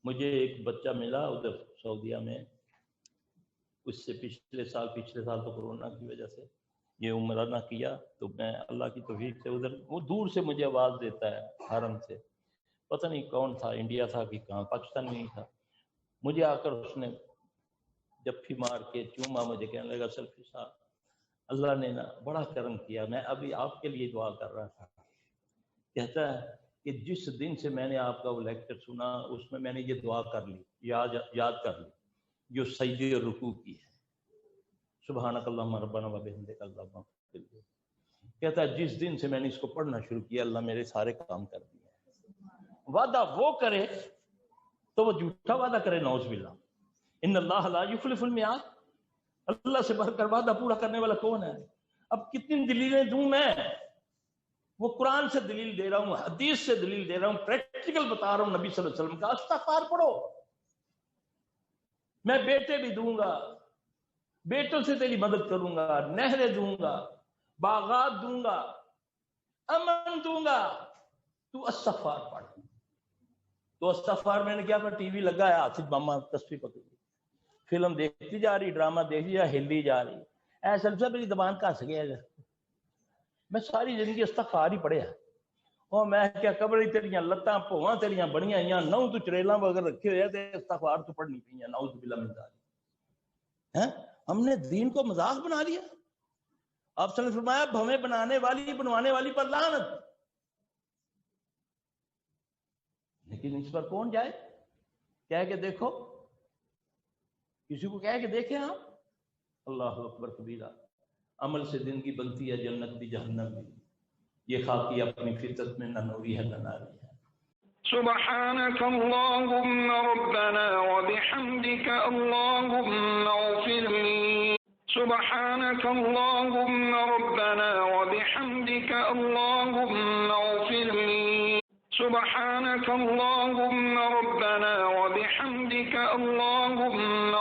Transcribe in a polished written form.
مجھے ایک بچہ ملا ادھر سعودیہ میں، اس سے پچھلے سال تو کورونا کی وجہ سے یہ عمرہ نہ کیا، تو میں اللہ کی توفیق سے ادھر، وہ دور سے مجھے آواز دیتا ہے حرم سے، پتہ نہیں کون تھا، انڈیا تھا کہ کہاں، پاکستان میں ہی تھا، مجھے آ کر اس نے جپھی مار کے چوما مجھے، کہنے لگا سلفی صاحب اللہ نے نا بڑا کرم کیا، میں ابھی آپ کے لیے دعا کر رہا تھا، کہتا ہے کہ جس دن سے میں نے آپ کا وہ لیکچر سنا اس میں میں نے یہ دعا کر لی، یاد کر لی جو سجدے اور رکوع کی ہے، سبحانک اللہم ربنا و بحمدک اللہم اغفر لی، کہتا ہے جس دن سے میں نے اس کو پڑھنا شروع کیا اللہ میرے سارے کام کر دیے۔ وعدہ وہ کرے تو وہ جھوٹا وعدہ کرے، نعوذ باللہ، ان اللہ لا یخلف المیعاد، اللہ سے بڑھ کر وعدہ پورا کرنے والا کون ہے؟ اب کتنی دلیلیں دوں میں، وہ قرآن سے دلیل دے رہا ہوں، حدیث سے دلیل دے رہا ہوں، پریکٹیکل بتا رہا ہوں نبی صلی اللہ علیہ وسلم کا، استغفار پڑھو، میں بیٹے بھی دوں گا، بیٹوں سے تیری مدد کروں گا، نہریں دوں گا، باغات دوں گا، امن دوں گا، تو استغفار پڑھ۔ تو استغفار میں نے کیا ٹی وی لگایا، آصف ماما تصویر پکڑی، فلم دیکھتی جا رہی، ڈرامہ دیکھتی جا رہی، ہلتی جا رہی، ایسا سے میری زبان کھنس گیا، میں ساری زندگی استغفار ہی پڑھیا، اور میں کیا قبر تیریاں لتاں پواں تیریاں بڑیاں ہوئیاں، نو تو چڑیلاں وغیرہ رکھے ہوئے تے استغفار تو پڑھنی پئی، نعوذ باللہ من ذالک۔ ہم نے دین کو مذاق بنا لیا۔ آپ صلی اللہ علیہ وسلم نے فرمایا بھویں بنانے والی بنوانے والی پر لعنت، لیکن اس پر کون جائے؟ کہہ کے دیکھو، کسی کو کہہ کے دیکھیں آپ، اللہ اکبر کبیرہ، عمل سے زندگی بنتی ہے، جنت بھی جہنم بھی، یہ خاکی اپنی فطرت میں نہ نوری ہے نہ ناری ہے۔ سبحانك اللهم ربنا وبحمدك اللهم اغفر لي، سبحانك اللهم ربنا وبحمدك اللهم اغفر لي، سبحانك اللهم ربنا وبحمدك اللهم